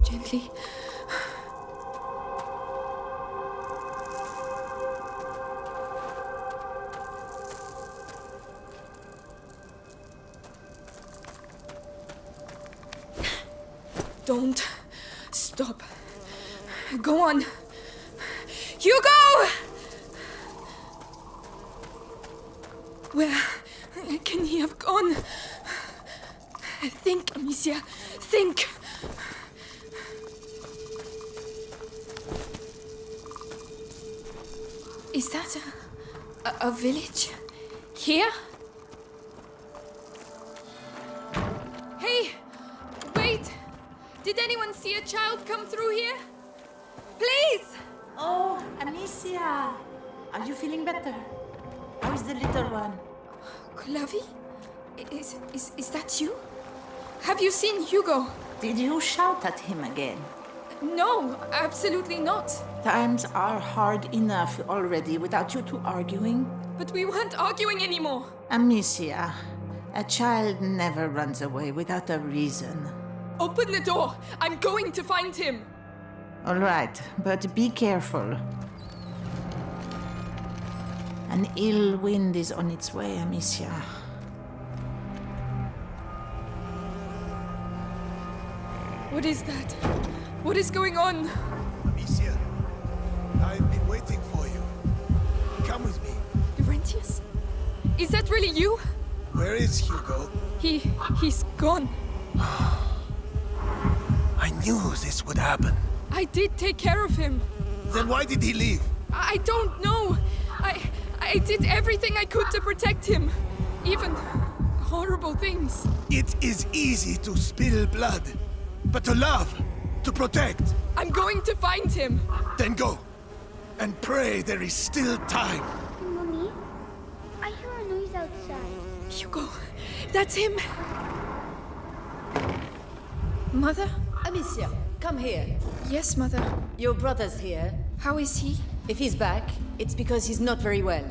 Gently. Don't stop. Go on. Hugo! Where can he have gone? Think, Amicia. Think. Is that a village? Here? Hey! Wait! Did anyone see a child come through here? Please! Oh, Amicia! Are you feeling better? How is the little one? Clavi? Is that you? Have you seen Hugo? Did you shout at him again? No, absolutely not. Times are hard enough already without you two arguing. But we weren't arguing anymore. Amicia, a child never runs away without a reason. Open the door. I'm going to find him. All right, but be careful. An ill wind is on its way, Amicia. What is that? What is going on? Amicia, I've been waiting for you. Come with me. Laurentius? Is that really you? Where is Hugo? He's gone. I knew this would happen. I did take care of him. Then why did he leave? I don't know. I did everything I could to protect him. Even horrible things. It is easy to spill blood, but to love, to protect. I'm going to find him. Then go, and pray there is still time. Mommy, I hear a noise outside. Hugo, that's him. Mother? Amicia, come here. Yes, Mother. Your brother's here. How is he? If he's back, it's because he's not very well.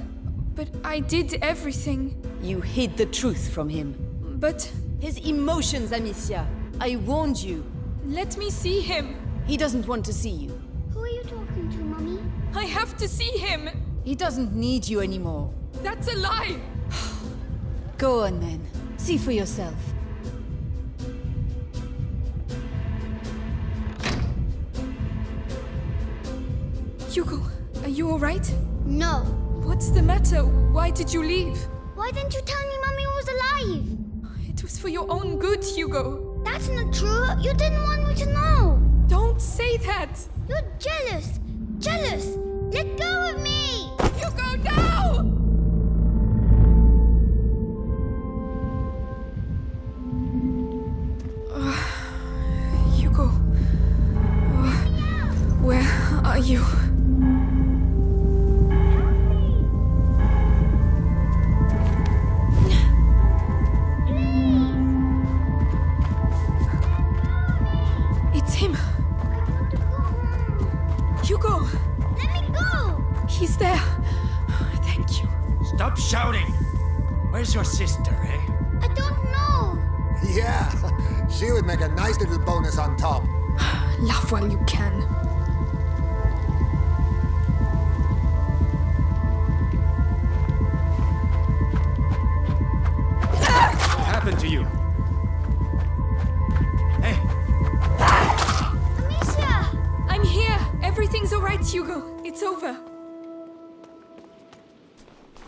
But I did everything. You hid the truth from him. But His emotions, Amicia. I warned you. let me see him. He doesn't want to see you. Who are you talking to, Mommy? I have to see him. He doesn't need you anymore. That's a lie. Go on then. See for yourself. Hugo, are you all right? No. What's the matter? Why did you leave? Why didn't you tell me Mommy was alive? It was for your own good, Hugo. That's not true. You didn't want me to know. Don't say that. You're jealous. Jealous. Let go of me. Hugo, no! Hugo. Where are you? It's him. Hugo! Let me go. He's there. Thank you. Stop shouting! Where's your sister, eh? I don't know. Yeah, she would make a nice little bonus on top. Laugh while you can. What happened to you? Hey, Amicia. I'm here. Everything's all right, Hugo. It's over.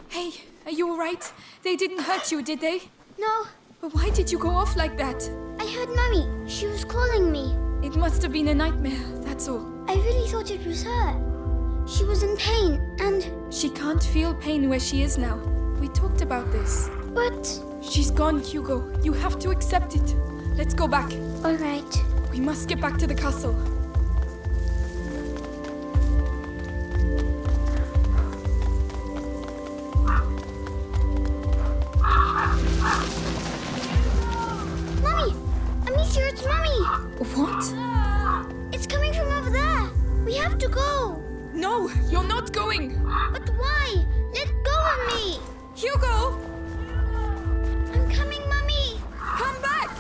Hey, are you all right? They didn't hurt you, did they? No. But why did you go off like that? I heard Mommy. She was calling me. It must have been a nightmare, that's all. I really thought it was her. She was in pain and... She can't feel pain where she is now. We talked about this. But... She's gone, Hugo. You have to accept it. Let's go back. All right. We must get back to the castle. Mommy! Amicia, it's Mommy! What? It's coming from over there. We have to go. No, you're not going. But why? Let go of me. Hugo! I'm coming, Mommy. Come back!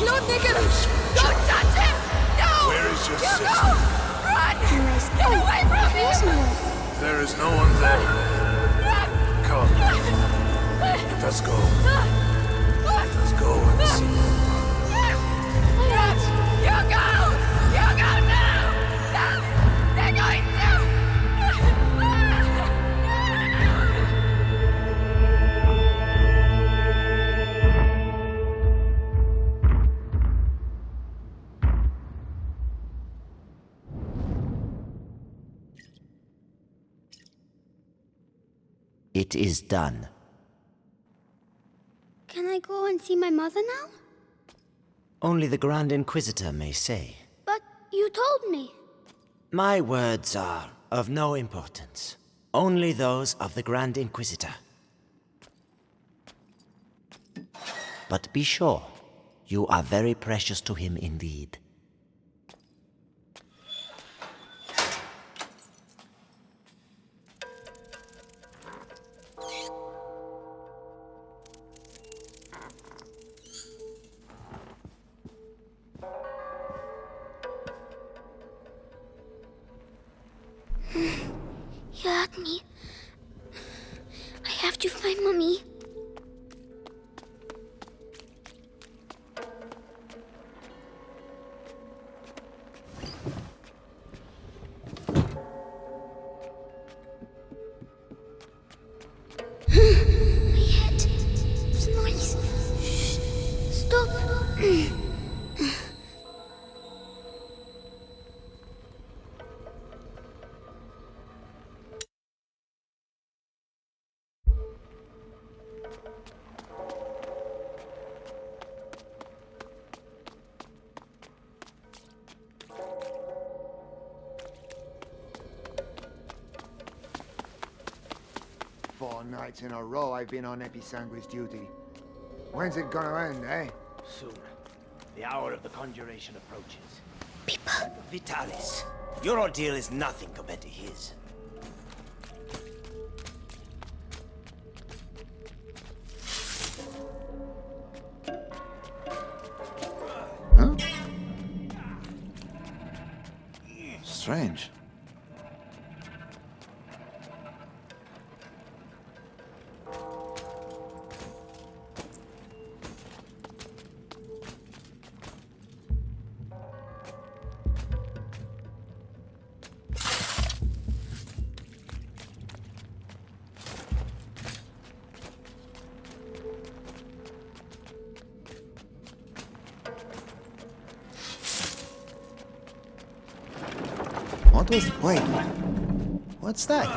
No, Nicholas! Don't touch him! No! Where is your Hugo! sister? Run! Nice. Get away from There is him! no one. There is no one there. Come. Let us go. Let's go and see. Hugo! Hugo, no! No! They're going to! It is done. Can I go and see my mother now? Only the Grand Inquisitor may say. But you told me. My words are of no importance. Only those of the Grand Inquisitor. But be sure, you are very precious to him indeed. You hurt me. I have to find Mommy. My head. It's noise. Shh. Stop. Nights in a row I've been on Episanguis duty. When's it gonna end, eh? Soon. The hour of the conjuration approaches. People. Vitalis, your ordeal is nothing compared to his. Huh? Strange. What was... Wait. What's that?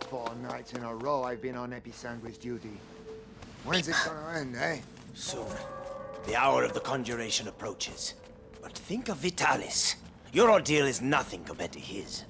Four nights in a row I've been on Episanguis duty. When's it gonna end, eh? Soon. The hour of the conjuration approaches. But think of Vitalis. Your ordeal is nothing compared to his.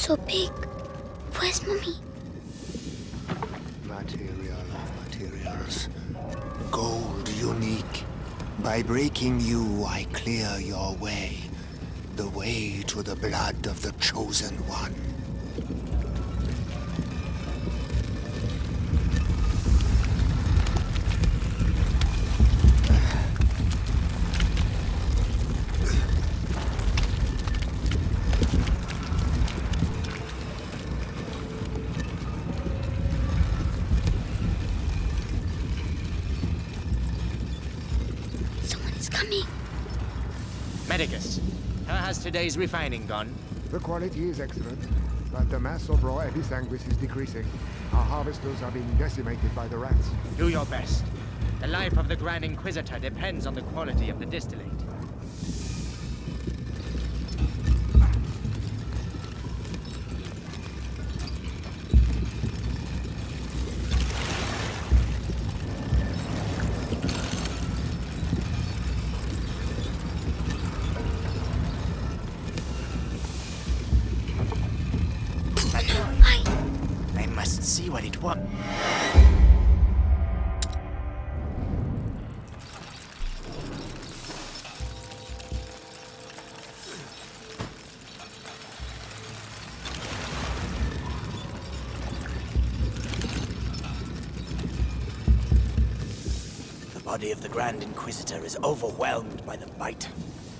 So big. Where's Mommy? Material of materials. Gold unique. By breaking you, I clear your way. The way to the blood of the chosen one. coming. Medicus, how has today's refining gone? The quality is excellent, but the mass of raw episanguis is decreasing. Our harvesters are being decimated by the rats. Do your best. The life of the Grand Inquisitor depends on the quality of the distillate. I must see what it was. The body of the Grand Inquisitor is overwhelmed by the bite.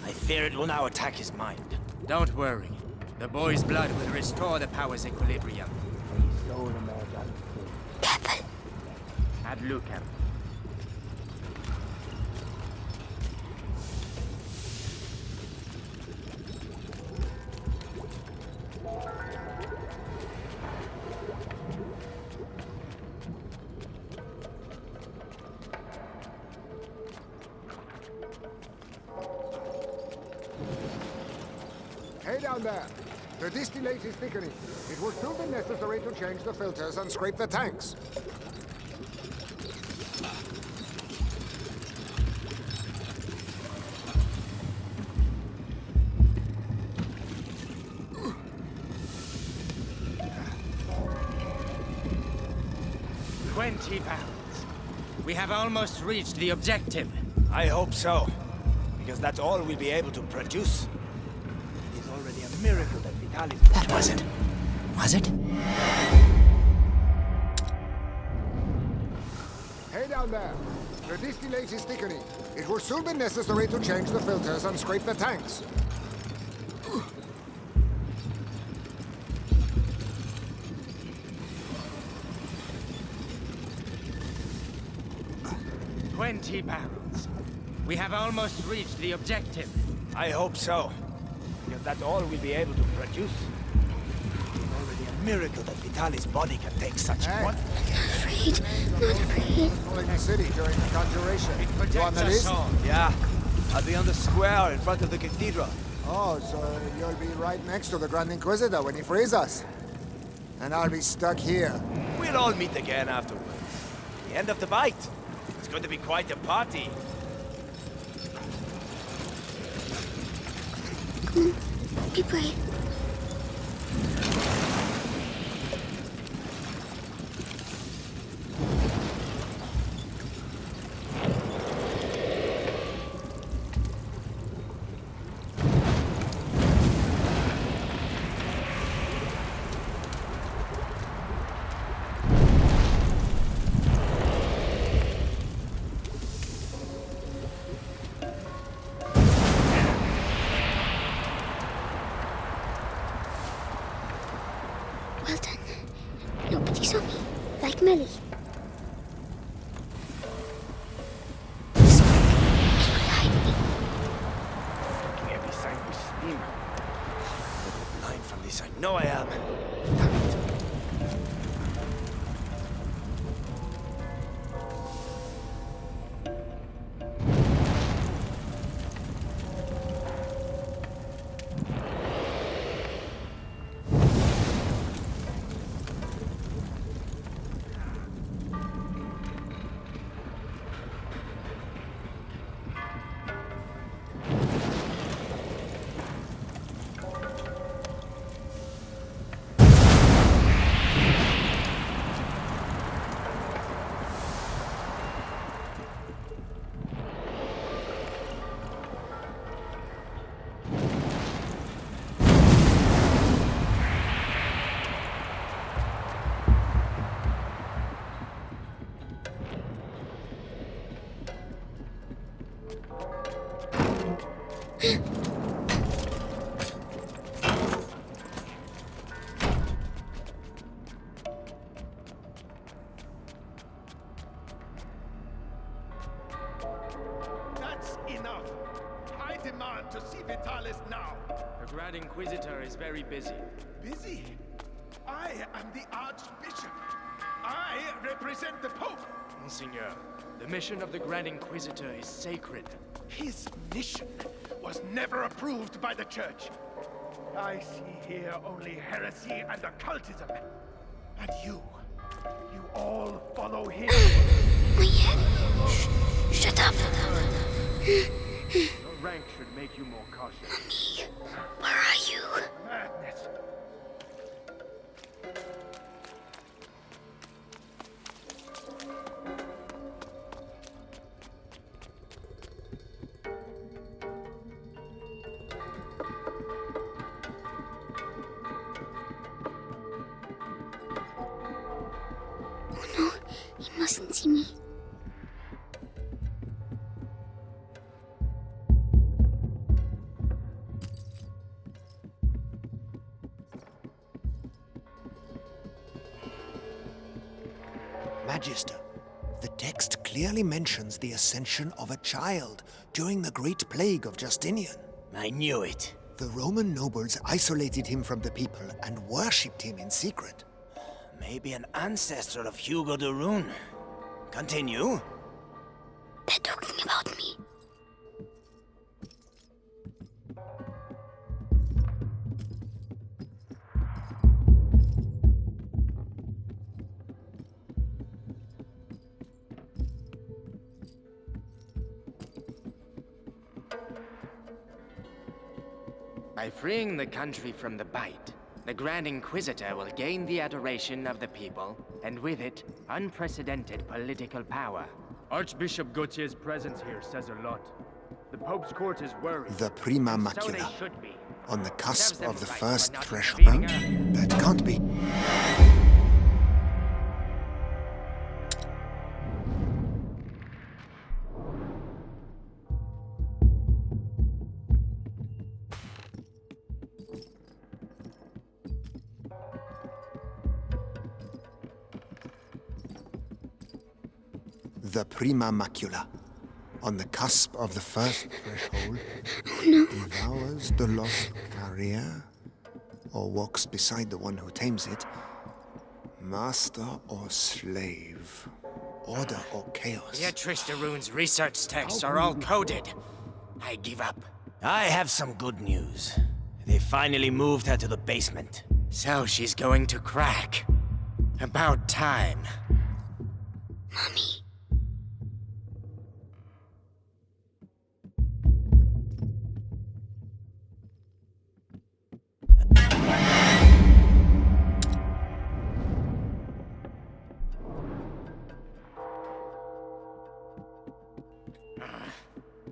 I fear it will now attack his mind. Don't worry. The boy's blood will restore the power's equilibrium. Careful. Ad lucem. Hey down there! The distillate is thickening. It will soon be necessary to change the filters and scrape the tanks. £20. We have almost reached the objective. I hope so, because that's all we'll be able to produce. It is already a miracle that Vitalis... That wasn't... was it? Hey down there! The distillate is thickening. It will soon be necessary to change the filters and scrape the tanks. £20. We have almost reached the objective. I hope so, because that's all we'll be able to produce. It's already a miracle that Vitalis' body can take such... Hey. What? Afraid. Not afraid. Calling the city during the conjuration. You on the Protect us list? all. Yeah, I'll be on the square in front of the cathedral. Oh, so you'll be right next to the Grand Inquisitor when he frees us. And I'll be stuck here. We'll all meet again afterwards. The end of the bite. It's going to be quite a party. Be brave. Well done. Nobody saw me. Like Melly. Sorry. It will hide me. Every sign we steam. Blind from this, I know I am. Damn it. That's enough. I demand to see Vitalis now. The Grand Inquisitor is very busy. Busy? I am the Archbishop. I represent the Pope. Monseigneur, the mission of the Grand Inquisitor is sacred. His mission was never approved by the Church. I see here only heresy and occultism. And you all follow him. My head. Shut up. Your rank should make you more cautious. Mommy, where are you? Madness. Oh no, he mustn't see me. Magister, the text clearly mentions the ascension of a child during the Great Plague of Justinian. I knew it. The Roman nobles isolated him from the people and worshipped him in secret. Maybe an ancestor of Hugo de Rune. Continue. They're talking about me. By freeing the country from the bite, the Grand Inquisitor will gain the adoration of the people, and with it, unprecedented political power. Archbishop Gautier's presence here says a lot. The Pope's court is worried. The prima So macula. they should be. On the cusp Serves of the them right first for not threshold. intervening That can't be. The prima macula. On the cusp of the first threshold, devours the lost carrier, or walks beside the one who tames it. Master or slave, order or chaos. Beatrice de Rune's research texts are all coded. I give up. I have some good news. They finally moved her to the basement. So she's going to crack. About time. Mommy.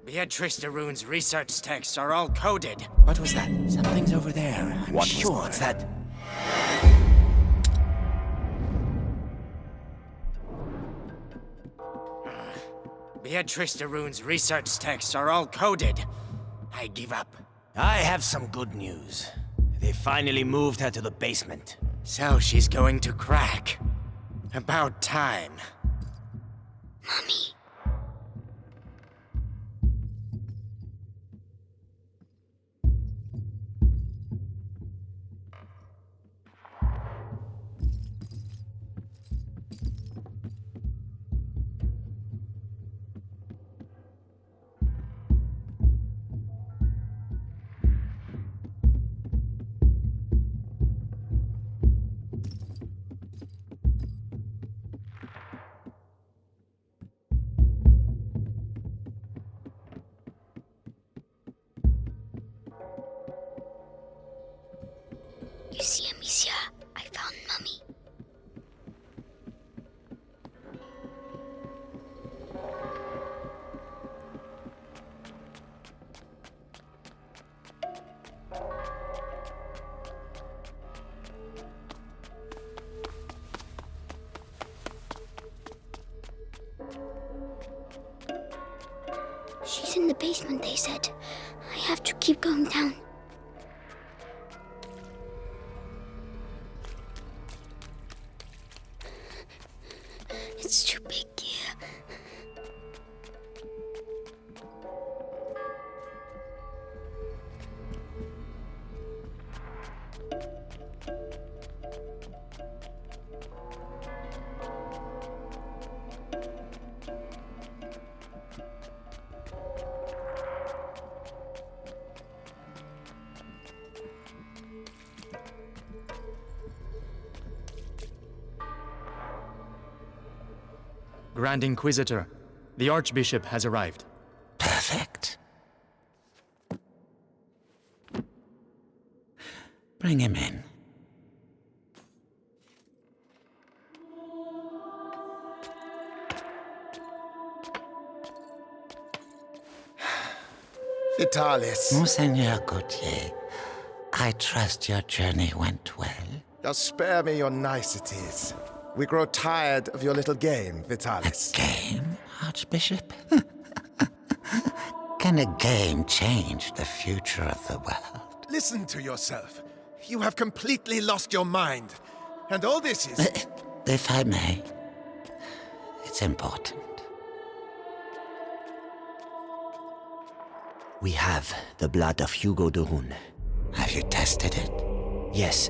Beatrice de Rune's research texts are all coded. What was that? Something's over there. I'm sure. What's that? Beatrice de Rune's research texts are all coded. I give up. I have some good news. They finally moved her to the basement. So she's going to crack. About time. Mommy. You see, Amicia, I found Mummy. She's in the basement, they said. I have to keep going down. It's too big here. Grand Inquisitor, the Archbishop has arrived. Perfect. Bring him in. Vitalis. Monseigneur Gautier, I trust your journey went well. Now spare me your niceties. We grow tired of your little game, Vitalis. A game, Archbishop? Can a game change the future of the world? Listen to yourself. You have completely lost your mind. And all this is... If I may, it's important. We have the blood of Hugo de Rune. Have you tested it? Yes.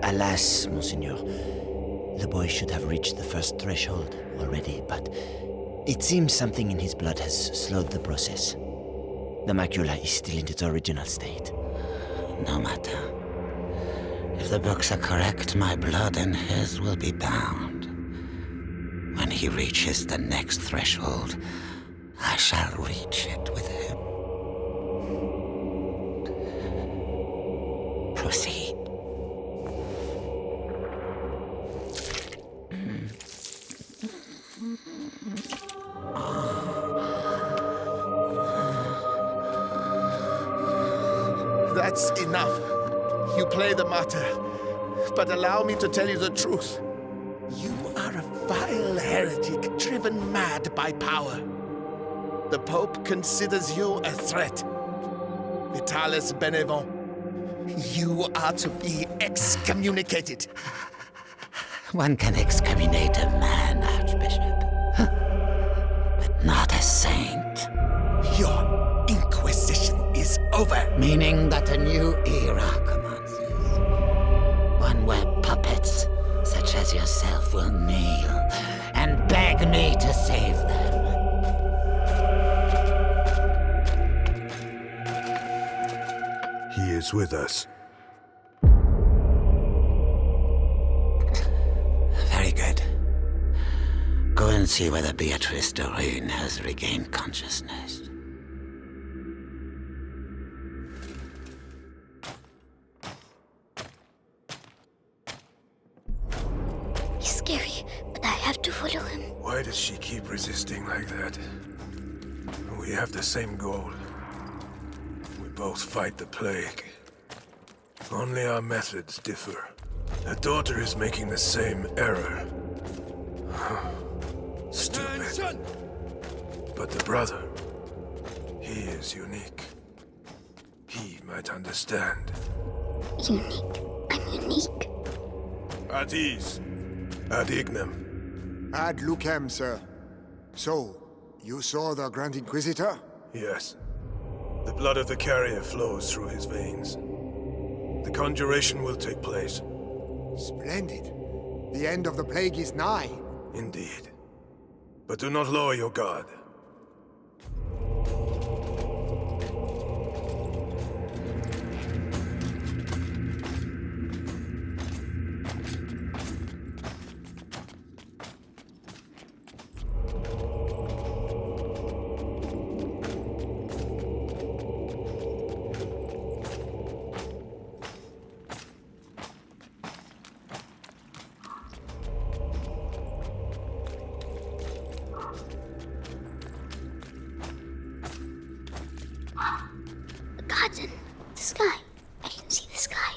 Alas, Monseigneur. The boy should have reached the first threshold already, but it seems something in his blood has slowed the process. The macula is still in its original state. No matter. If the books are correct, my blood and his will be bound. When he reaches the next threshold, I shall reach it with him. Proceed. That's enough. You play the martyr. But allow me to tell you the truth. You are a vile heretic driven mad by power. The Pope considers you a threat. Vitalis Benevent, you are to be excommunicated. One can excommunicate a man, Archbishop, but not a saint. Your inquisition is over. Meaning that a new era commences. One where puppets, such as yourself, will kneel and beg me to save them. He is with us. Very good. Go and see whether Beatrice de Rune has regained consciousness. He's scary, but I have to follow him. Why does she keep resisting like that? We have the same goal. We both fight the plague. Only our methods differ. The daughter is making the same error. Stupid. But the brother, he is unique. He might understand. Unique? I'm unique. At ease. Ad ignem. Ad lucem, sir. So, you saw the Grand Inquisitor? Yes. The blood of the carrier flows through his veins. The conjuration will take place. Splendid. The end of the plague is nigh. Indeed. But do not lower your guard. Garden. The sky. I can see the sky.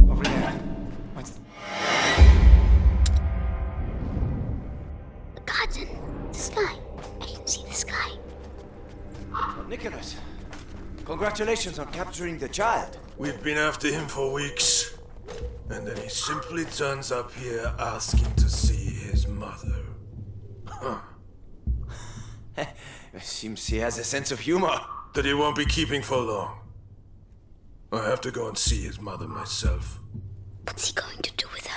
Over there. What's... The garden. The sky. I can see the sky. Nicholas, congratulations on capturing the child. We've been after him for weeks. And then he simply turns up here asking to see his mother. Huh. Seems he has a sense of humor. that he won't be keeping for long. I have to go and see his mother myself. What's he going to do with her?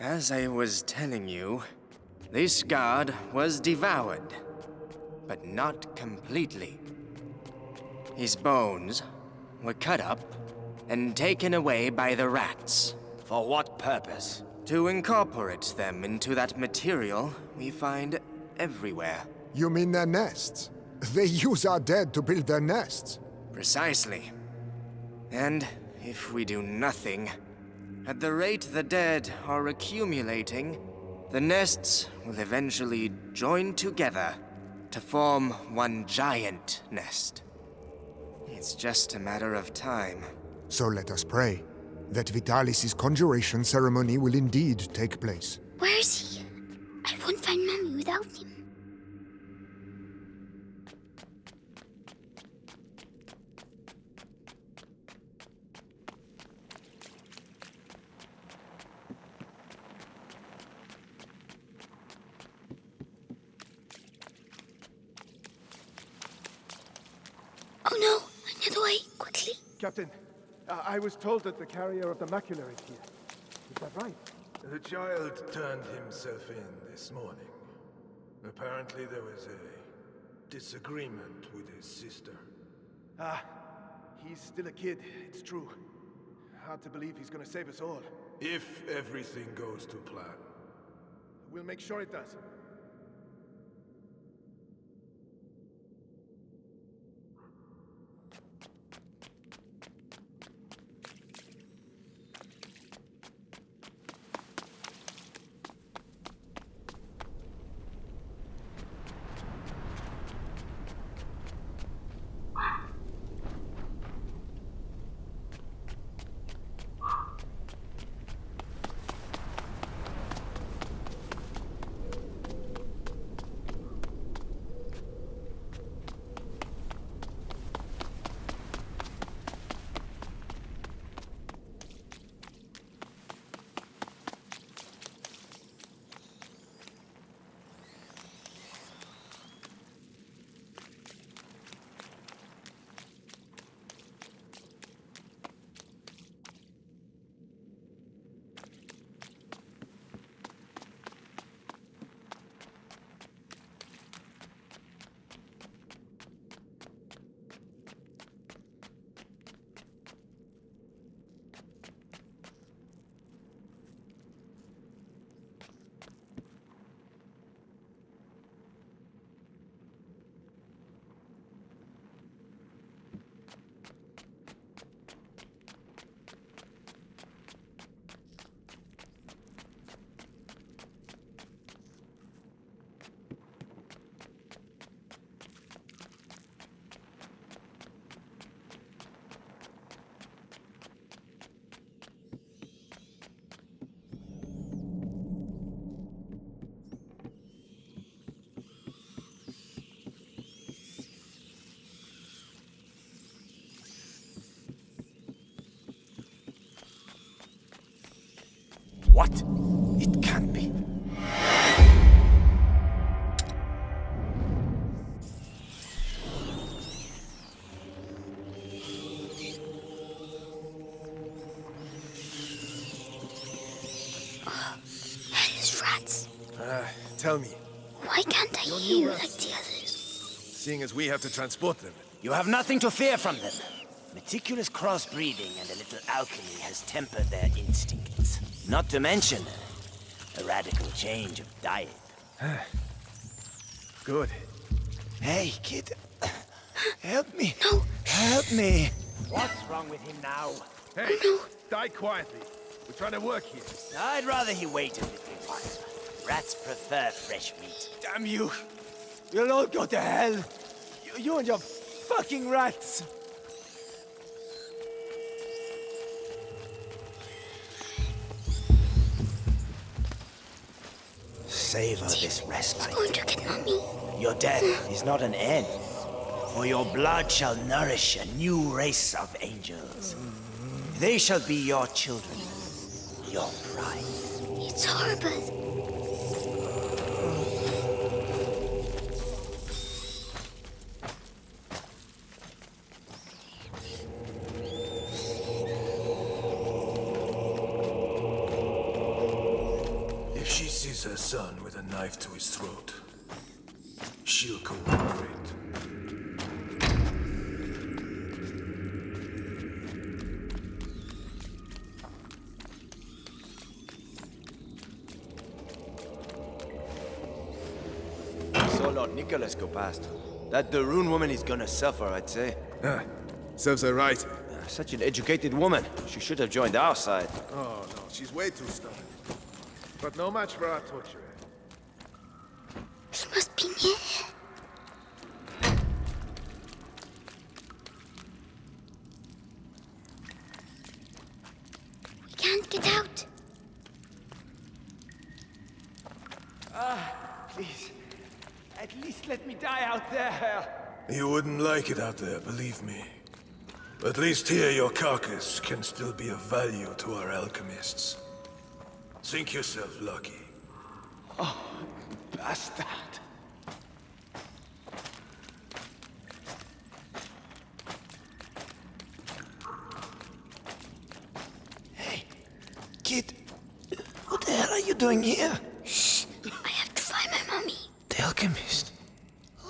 As I was telling you, this guard was devoured, but not completely. His bones were cut up and taken away by the rats. For what purpose? To incorporate them into that material we find everywhere. You mean their nests? They use our dead to build their nests. Precisely. And if we do nothing, at the rate the dead are accumulating, the nests will eventually join together to form one giant nest. It's just a matter of time. So let us pray that Vitalis' conjuration ceremony will indeed take place. Where is he? I won't find Mommy without him. Oh no! Another way! Quickly! Captain, I was told that the carrier of the macula is here. Is that right? The child turned himself in this morning. Apparently there was a disagreement with his sister. He's still a kid, it's true. Hard to believe he's gonna save us all. If everything goes to plan. We'll make sure it does. What? It can't be. Hellish rats. Tell me, Why can't I hear you like the others? seeing as we have to transport them, You have nothing to fear from them. Meticulous crossbreeding and a little alchemy has tempered their instincts. Not to mention a radical change of diet. good. Hey, kid. Help me. No. Help me. What's wrong with him now? Hey, die quietly. We're trying to work here. I'd rather he waited a little while. Rats prefer fresh meat. Damn you. You'll all go to hell. You and your fucking rats. Savor this respite. He's going to get Mommy. Your death is not an end, for your blood shall nourish a new race of angels. They shall be your children, your pride. It's horrible. If she sees her son with a knife to his throat, she'll cooperate. So Lord Nicholas go past. That de Rune woman is gonna suffer, I'd say. Serves her right. Such an educated woman. She should have joined our side. Oh, no, she's way too stubborn. But no match for our torturer. He must be near. We can't get out. Please. At least let me die out there. You wouldn't like it out there, believe me. At least here your carcass can still be of value to our alchemists. Think yourself lucky. Oh, bastard. Hey, kid. What the hell are you doing here? Shh. I have to find my Mommy. The alchemist.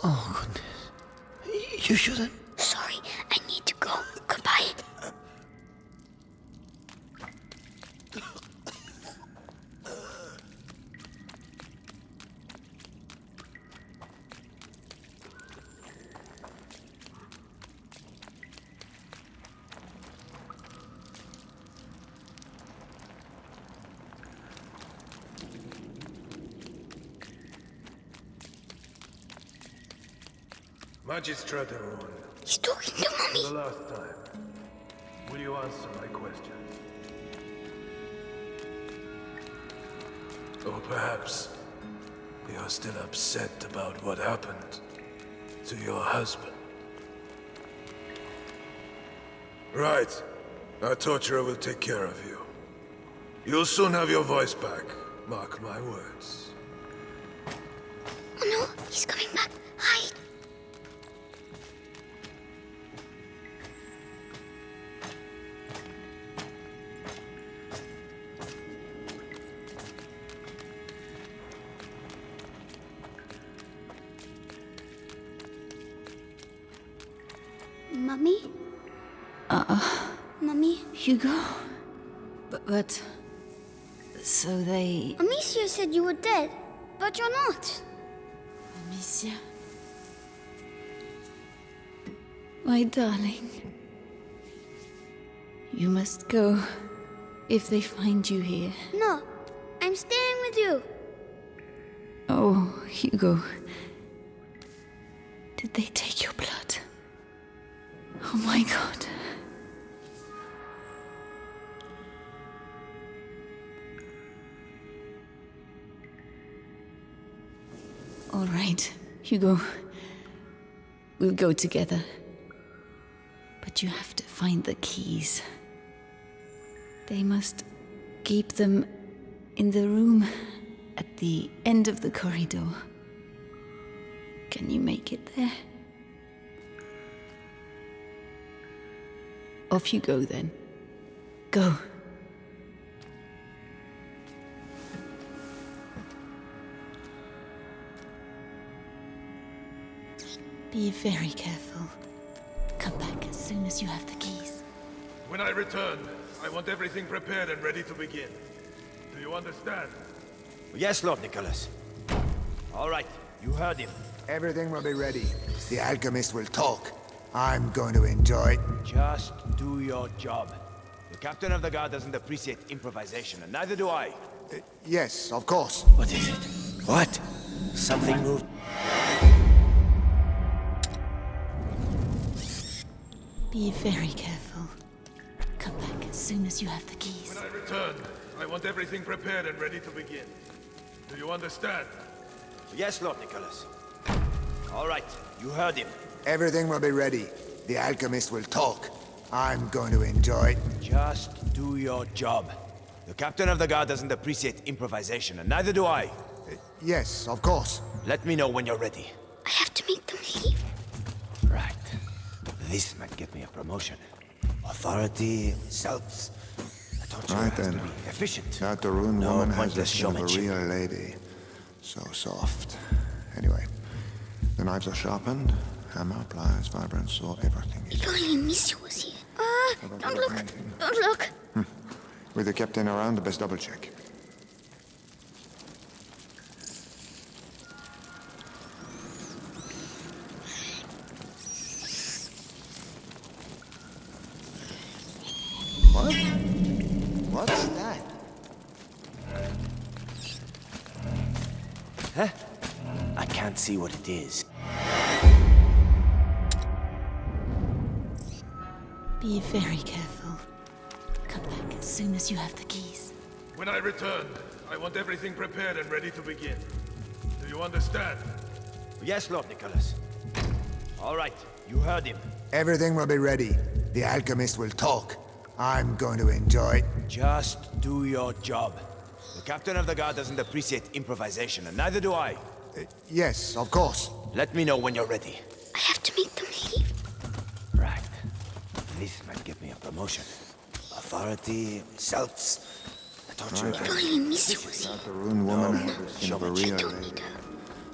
Oh, goodness. You shouldn't. Sorry, I need to go. Goodbye. Amicia de Rune, He's talking to for Mommy. the last time, will you answer my questions? Or perhaps you're still upset about what happened to your husband. Right. Our torturer will take care of you. You'll soon have your voice back. Mark my words. Oh no, he's coming back. Hide. Mommy? Mommy? Hugo? But... So they... Amicia said you were dead, but you're not. Amicia? My darling. You must go if they find you here. No, I'm staying with you. Oh, Hugo. Did they take your blood? Oh my God. All right, Hugo. We'll go together. But you have to find the keys. They must keep them In the room at the end of the corridor. Can you make it there? Off you go then. Go. Be very careful. Come back as soon as you have the keys. When I return, I want everything prepared and ready to begin. Do you understand? Yes, Lord Nicholas. All right, you heard him. Everything will be ready. The alchemist will talk. I'm going to enjoy it. Just do your job. The captain of the guard doesn't appreciate improvisation, and neither do I. Yes, of course. What is it? What? Something moved. Be very careful. Come back as soon as you have the keys. When I return, I want everything prepared and ready to begin. Do you understand? Yes, Lord Nicholas. All right, you heard him. Everything will be ready. The alchemist will talk. I'm going to enjoy it. Just do your job. The captain of the guard doesn't appreciate improvisation, and neither do I. Yes, of course. Let me know when you're ready. I have to make them leave. Right. This might get me a promotion. Authority, results. I told you Right it has then. to be efficient. That the Rune No woman has pointless the skin of a showmanship. real lady. So soft. Anyway, the knives are sharpened. Hammer, pliers, vibrant saw, everything is... If only Amicia was here. Don't look! Don't look! With the captain around, the best double check. What? What's that? Huh? I can't see what it is. Be very careful. Come back as soon as you have the keys. When I return, I want everything prepared and ready to begin. Do you understand? Yes, Lord Nicholas. All right, you heard him. Everything will be ready. The alchemist will talk. I'm going to enjoy it. Just do your job. The captain of the guard doesn't appreciate improvisation, and neither do I. Yes, of course. Let me know when you're ready. I have to make them leave. Right. This might get me a promotion. Authority, results. I told you. If only Amicia was here. That the Rune woman No, has the skin of a real don't lady. need her.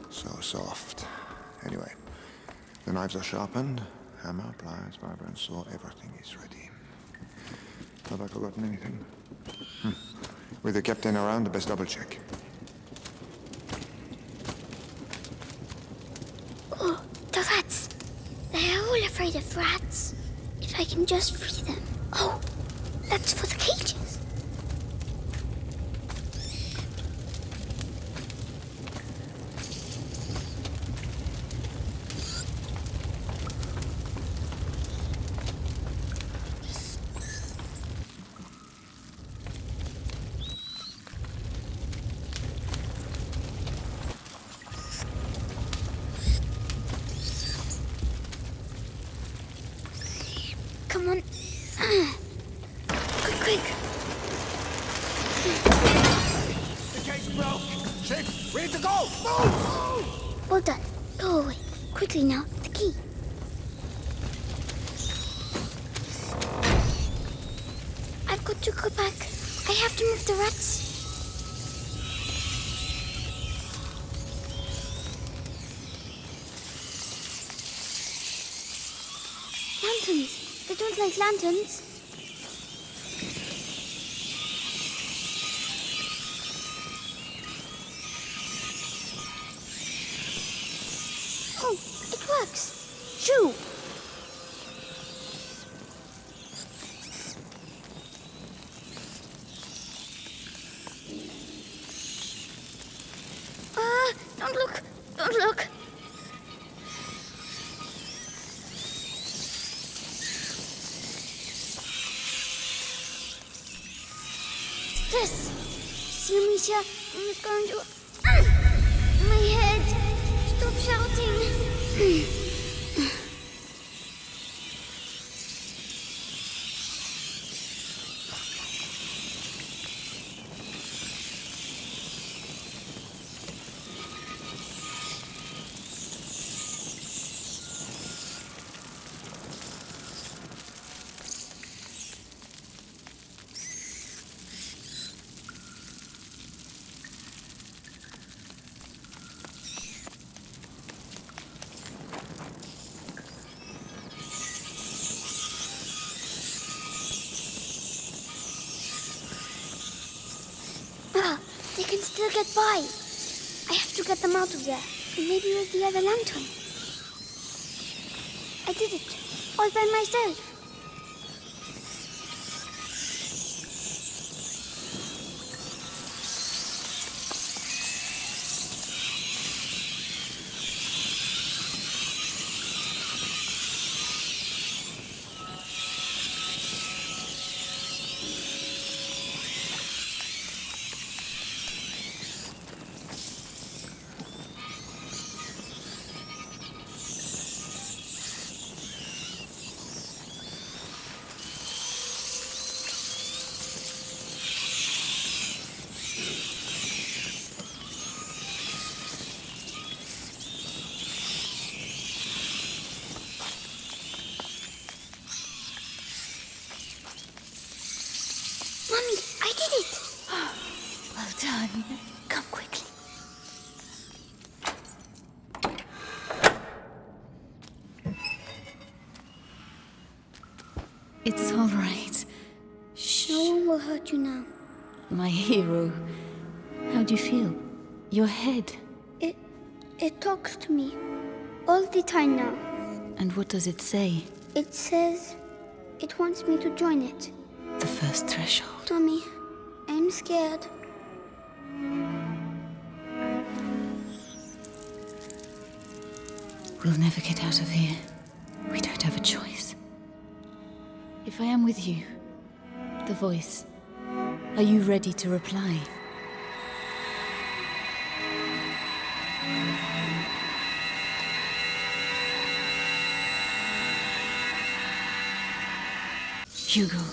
So soft. Anyway, the knives are sharpened. Hammer, pliers, vibrant saw, everything is ready. Have I forgotten anything? With the captain around, the best double check. Oh, the rats. They're all afraid of rats. If I can just free them. Oh, that's for the cages. Come on. Quick. The cage broke! Shit! We need to go! Move! Well done. Go away. Quickly now. The key. I've got to go back. I have to move the rats. Lanterns. They don't like lanterns. Oh, it works. Shoo! Don't look! Don't look! This! See, Amicia, I'm not going to... My head! Stop shouting! They'll get by. I have to get them out of there. Maybe with the other lantern. I did it. All by myself. Mommy, I did it! Well done. Come quickly. It's all right. Shh. No one will hurt you now. My hero. How do you feel? Your head. It talks to me. All the time now. And what does it say? It says it wants me to join it. The first threshold. Mommy, I'm scared. We'll never get out of here. We don't have a choice. If I am with you, the voice, are you ready to reply? Hugo,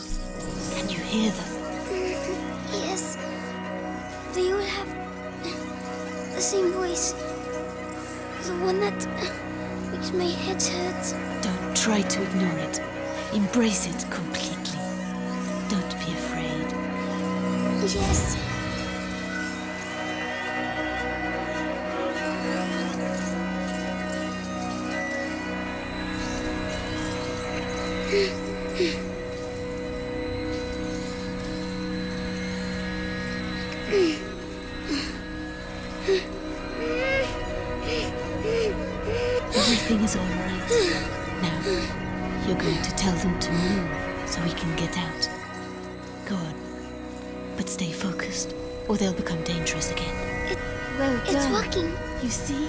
can you hear them? Yes. They all have the same voice. The one that makes my head hurt. Don't try to ignore it. Embrace it completely. Don't be afraid. Yes. Everything is all right. Now, you're going to tell them to move so we can get out. Go on. But stay focused, or they'll become dangerous again. Well done. It's working. You see?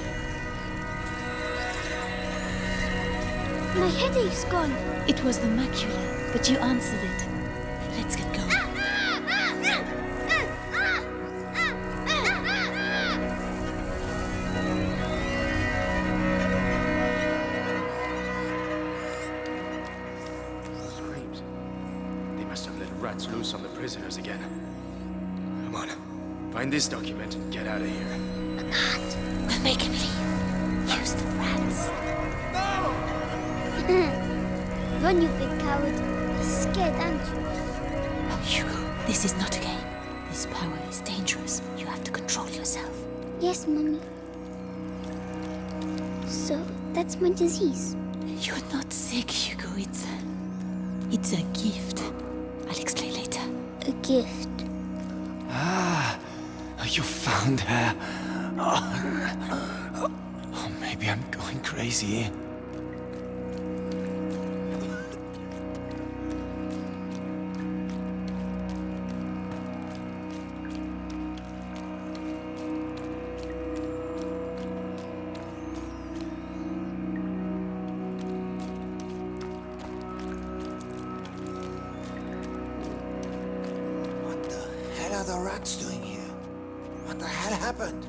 My headache's gone. It was the macula, but you answered it. Let's get going. Rats loose on the prisoners again. Come on. Find this document and get out of here. A cart. We'll make him leave. Use the rats. No! Run, you big coward. You're scared, aren't you? Hugo, this is not a game. This power is dangerous. You have to control yourself. Yes, Mommy. So, that's my disease. You're not sick, Hugo. It's a gift. I'll explain later. A gift. Ah, you found her. Oh, maybe I'm going crazy. What are the rats doing here? What the hell happened?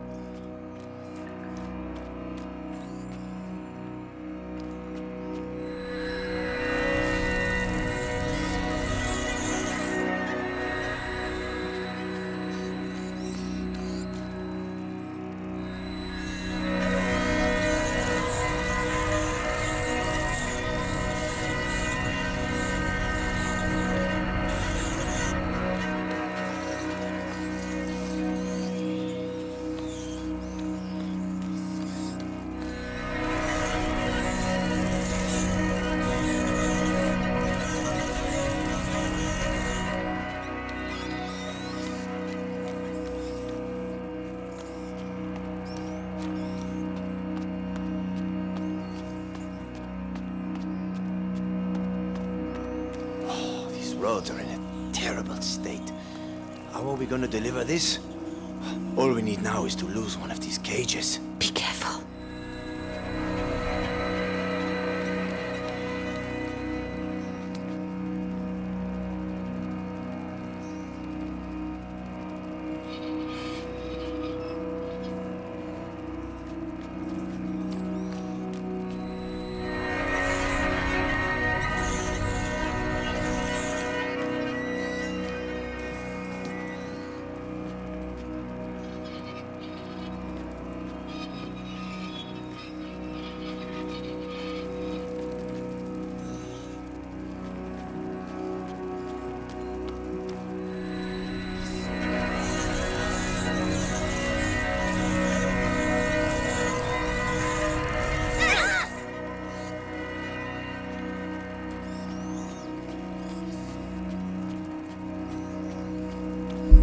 roads are in a terrible state. How are we gonna deliver this? All we need now is to lose one of these cages. Be careful.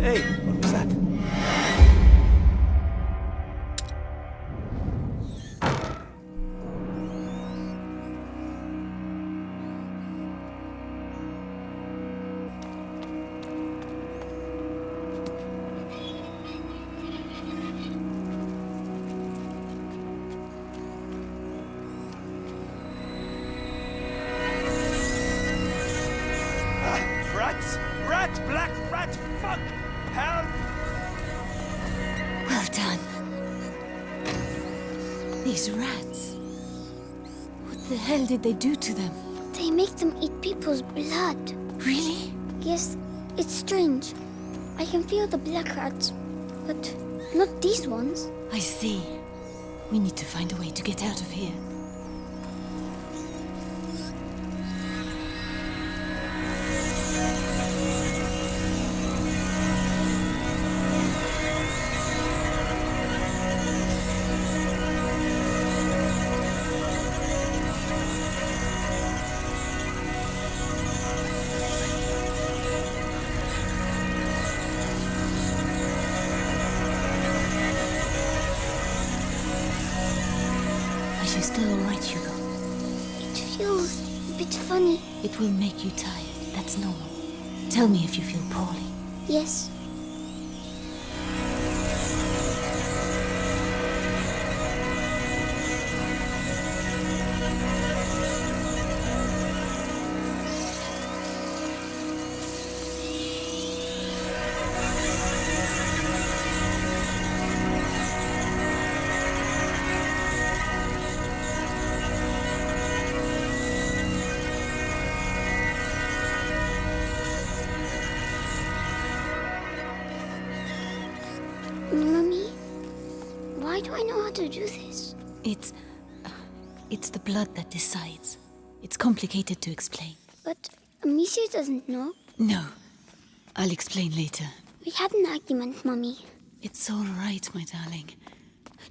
Hey, what was that? Rats! Rat! Black rat! Fuck! Help! Well done. These rats. What the hell did they do to them? They make them eat people's blood. Really? Yes, it's strange. I can feel the black rats, but not these ones. I see. We need to find a way to get out of here. Are you still alright, Hugo? It feels a bit funny. It will make you tired. That's normal. Tell me if you feel poorly. Yes. Mummy, why do I know how to do this? It's the blood that decides. It's complicated to explain. But Amicia doesn't know. No. I'll explain later. We had an argument, Mummy. It's all right, my darling.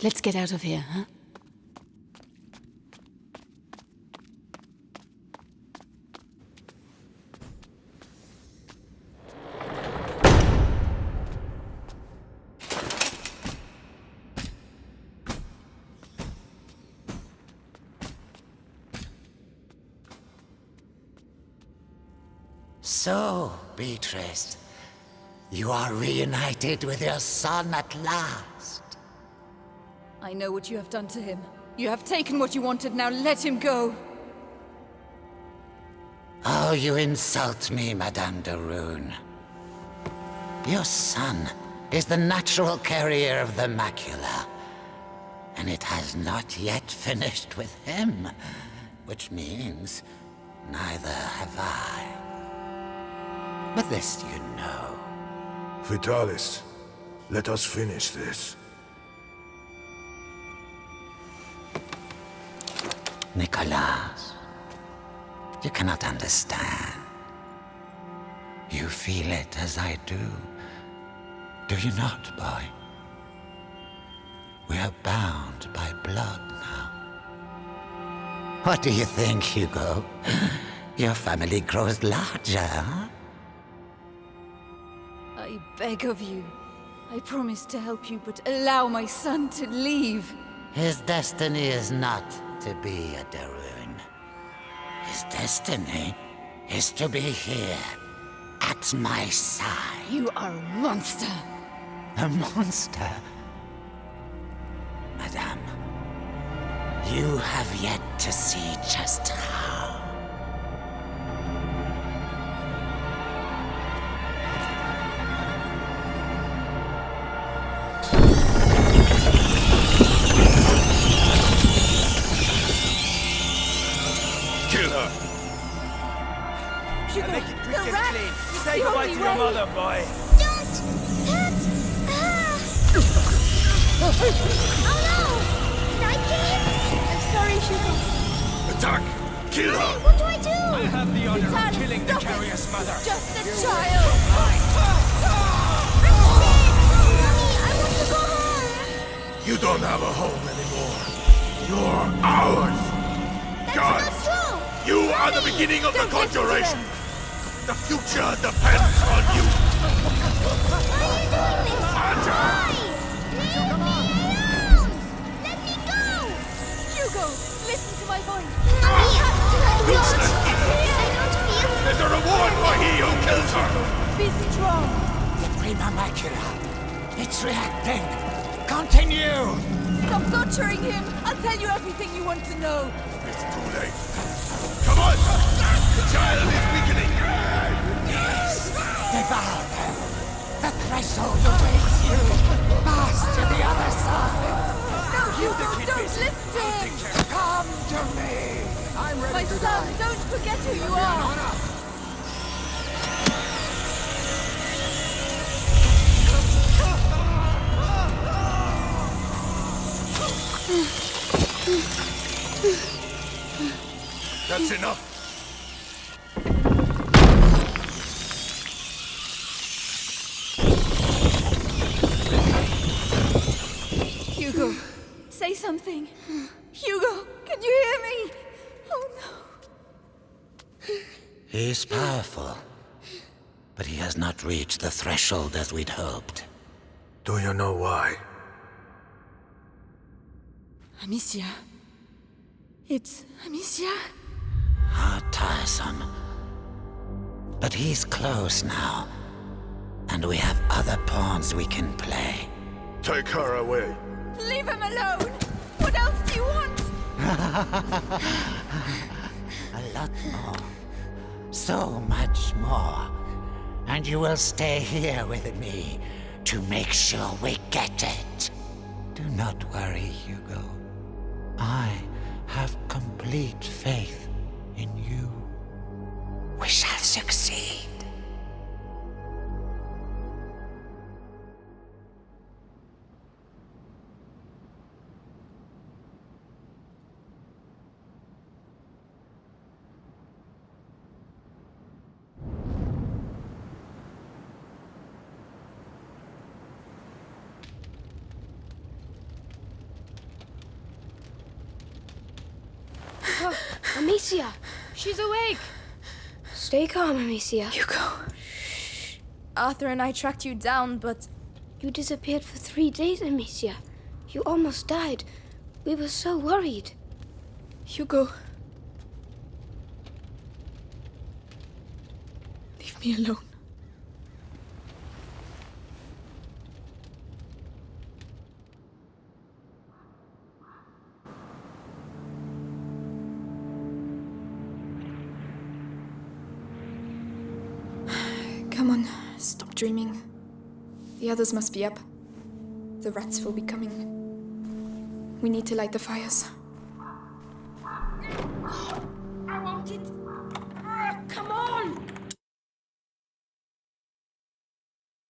Let's get out of here, huh? So, Beatrice, you are reunited with your son at last. I know what you have done to him. You have taken what you wanted, now let him go. Oh, you insult me, Madame de Rune. Your son is the natural carrier of the macula, and it has not yet finished with him, which means neither have I. But this you know. Vitalis, let us finish this. Nicholas, you cannot understand. You feel it as I do. Do you not, boy? We are bound by blood now. What do you think, Hugo? Your family grows larger, huh? I beg of you. I promise to help you, but allow my son to leave. His destiny is not to be a de Rune. His destiny is to be here, at my side. You are a monster. A monster? Madame, you have yet to see just how. Kill her! Hugo, Make it quick the and rat! clean. It's Say the goodbye only to your way. mother, boy. Don't hurt her! Oh no! Can I kill him? I'm sorry, Hugo. Attack! Kill her! What do I do? I have the honor of Vitalis, killing the stop it. carrier's mother. Just a child! I'm scared! Mommy, I want to go home! You don't have a home anymore. You're ours! That's God! not true! You are the beginning of the Don't listen to conjuration! them. The future depends on you! Why are you doing this? Why? Leave me alone! Let me go! Hugo, listen to my voice. Mommy, I'm Useless not evil! I don't feel... There's a reward for he who kills her! Be strong. The prima macula. It's reacting. Continue! Stop torturing him. I'll tell you everything you want to know. It's too late. Come on! The child is weakening! Devour them. The threshold awaits you. Pass to the other side. No, Hugo, don't listen to him. Come to me. I'm ready My son, don't forget who you are. That's enough! Hugo, say something. Hugo, can you hear me? Oh no. He's powerful, but he has not reached the threshold as we'd hoped. Do you know why? Amicia. It's Amicia. How tiresome. But he's close now, and we have other pawns we can play. Take her away. Leave him alone. What else do you want? A lot more. So much more. And you will stay here with me to make sure we get it. Do not worry, Hugo. I have complete faith in you. We shall succeed. Amicia! She's awake! Stay calm, Amicia. Hugo. Arthur and I tracked you down, but... You disappeared for 3 days, Amicia. You almost died. We were so worried. Hugo. Leave me alone. Come on, stop dreaming. The others must be up. The rats will be coming. We need to light the fires.